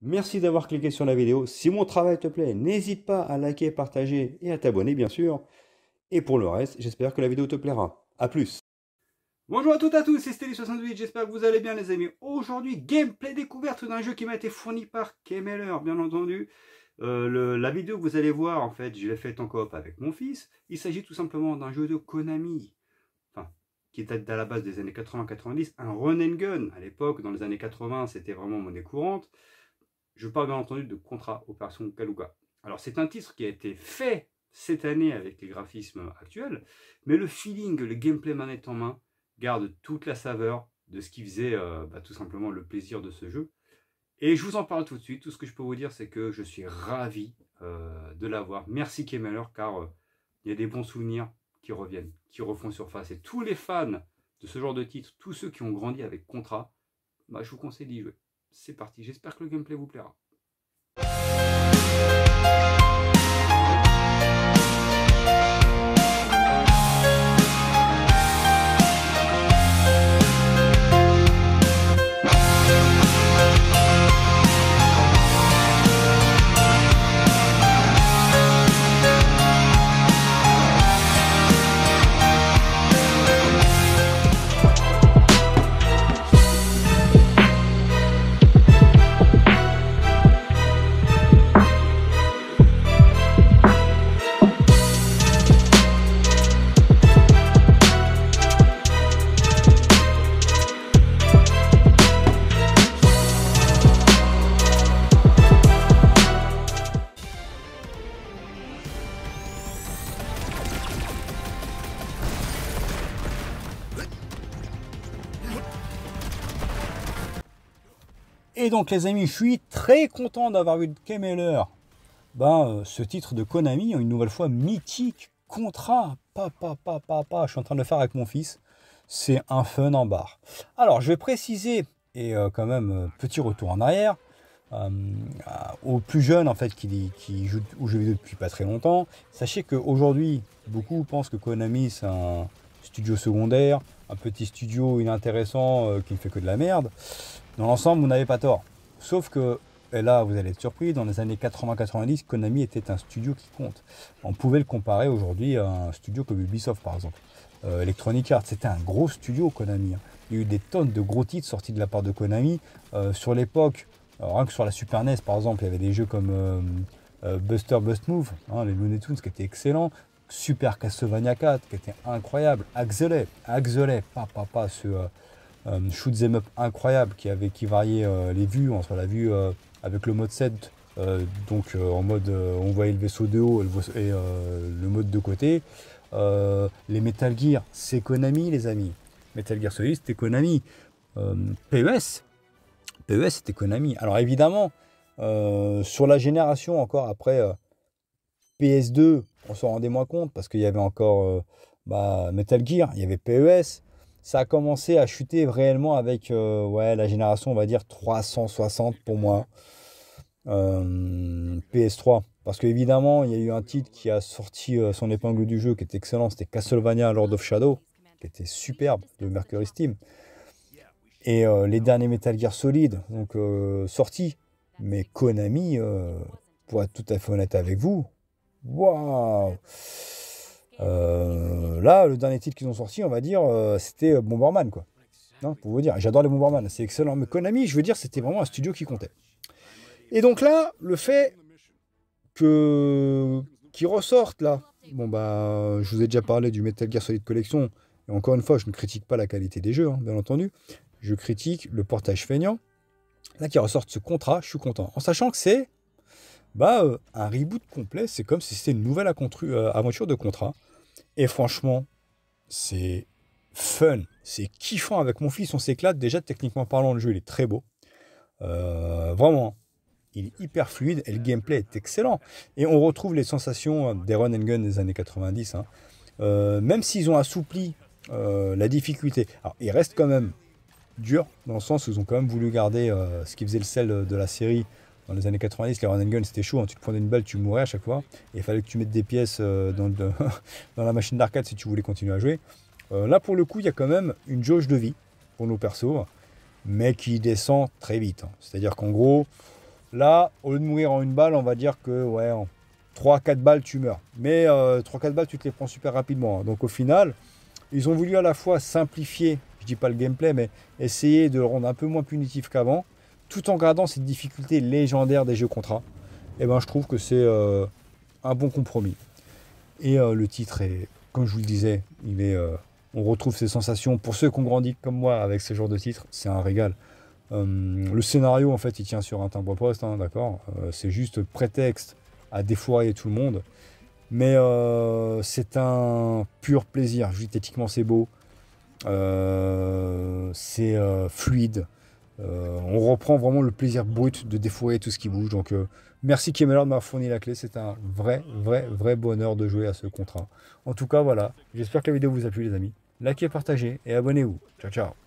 Merci d'avoir cliqué sur la vidéo. Si mon travail te plaît, n'hésite pas à liker, partager et à t'abonner bien sûr. Et pour le reste, j'espère que la vidéo te plaira. A plus. Bonjour à toutes et à tous, c'est Stelly68, j'espère que vous allez bien les amis. Aujourd'hui, gameplay découverte d'un jeu qui m'a été fourni par Kemeler, bien entendu. La vidéo que vous allez voir, en fait, je l'ai faite en coop avec mon fils. Il s'agit tout simplement d'un jeu de Konami, enfin, qui date à la base des années 80-90, un run and gun. À l'époque, dans les années 80, c'était vraiment monnaie courante. Je parle bien entendu de Contra Opération Kaluga. Alors c'est un titre qui a été fait cette année avec les graphismes actuels, mais le feeling, le gameplay manette en main garde toute la saveur de ce qui faisait tout simplement le plaisir de ce jeu. Et je vous en parle tout de suite. Tout ce que je peux vous dire, c'est que je suis ravi de l'avoir. Merci Kemeler, car il y a des bons souvenirs qui reviennent, qui refont surface. Et tous les fans de ce genre de titre, tous ceux qui ont grandi avec Contra, je vous conseille d'y jouer. C'est parti, j'espère que le gameplay vous plaira. Et donc les amis, je suis très content d'avoir vu de Kemeler ce titre de Konami, une nouvelle fois mythique, Contra, je suis en train de le faire avec mon fils, c'est un fun en barre. Alors je vais préciser, et quand même petit retour en arrière, aux plus jeunes en fait qui jouent aux jeux vidéo depuis pas très longtemps, sachez qu'aujourd'hui, beaucoup pensent que Konami c'est un studio secondaire, un petit studio inintéressant qui ne fait que de la merde. Dans l'ensemble, vous n'avez pas tort. Sauf que, et là vous allez être surpris, dans les années 80-90, Konami était un studio qui compte. On pouvait le comparer aujourd'hui à un studio comme Ubisoft par exemple. Electronic Arts, c'était un gros studio Konami. Il y a eu des tonnes de gros titres sortis de la part de Konami. Sur l'époque, rien que sur la Super NES par exemple, il y avait des jeux comme Buster Bust Move, les Looney Tunes qui étaient excellents. Super Castlevania 4 qui était incroyable. Axelet, ce shoot 'em up incroyable qui variait les vues entre la vue avec le mode 7 en mode on voyait le vaisseau de haut et le mode de côté. Les Metal Gear, c'est Konami les amis. Metal Gear Solid c'était Konami. PES c'était Konami. Alors évidemment sur la génération encore après PS2 on s'en rendait moins compte parce qu'il y avait encore Metal Gear, il y avait PES. Ça a commencé à chuter réellement avec la génération, on va dire 360 pour moi, PS3. Parce qu'évidemment, il y a eu un titre qui a sorti son épingle du jeu, qui était excellent, c'était Castlevania Lord of Shadow, qui était superbe, de Mercury Steam. Et les derniers Metal Gear Solid, donc sortis. Mais Konami, pour être tout à fait honnête avec vous, waouh! Là, le dernier titre qu'ils ont sorti, on va dire, c'était Bomberman, quoi. Non, pour vous dire, j'adore les Bomberman, c'est excellent. Mais Konami, je veux dire, c'était vraiment un studio qui comptait. Et donc là, le fait qu'ils ressortent là, je vous ai déjà parlé du Metal Gear Solid Collection. Et encore une fois, je ne critique pas la qualité des jeux, bien entendu. Je critique le portage feignant. Là, qui ressortent ce contrat, je suis content. En sachant que c'est un reboot complet, c'est comme si c'était une nouvelle aventure de Contra. Et franchement, c'est fun, c'est kiffant avec mon fils, on s'éclate. Déjà, techniquement parlant, le jeu il est très beau. Vraiment, il est hyper fluide et le gameplay est excellent. Et on retrouve les sensations des run and gun des années 90. Même s'ils ont assoupli la difficulté. Alors, il reste quand même dur, dans le sens où ils ont quand même voulu garder ce qui faisait le sel de la série. Dans les années 90, les run and gun c'était chaud, tu te prenais une balle, tu mourais à chaque fois. Et il fallait que tu mettes des pièces dans la machine d'arcade si tu voulais continuer à jouer. Là pour le coup, il y a quand même une jauge de vie pour nos persos, mais qui descend très vite. C'est-à-dire qu'en gros, Là, au lieu de mourir en une balle, on va dire que ouais, en 3-4 balles, tu meurs. Mais 3-4 balles, tu te les prends super rapidement, hein. Donc au final, ils ont voulu à la fois simplifier, je dis pas le gameplay, mais essayer de le rendre un peu moins punitif qu'avant, tout en gardant cette difficulté légendaire des jeux contrats. Et ben je trouve que c'est un bon compromis. Et le titre est, comme je vous le disais, on retrouve ces sensations. Pour ceux qui ont grandi comme moi avec ce genre de titre, c'est un régal. Le scénario, en fait, il tient sur un timbre-poste, hein, d'accord. C'est juste prétexte à défourailler tout le monde. Mais c'est un pur plaisir. Esthétiquement, c'est beau. C'est fluide. On reprend vraiment le plaisir brut de défourailler tout ce qui bouge. Donc, merci Kemeler de m'avoir fourni la clé. C'est un vrai bonheur de jouer à ce contrat. En tout cas, voilà. J'espère que la vidéo vous a plu, les amis. Likez, partagez et abonnez-vous. Ciao, ciao.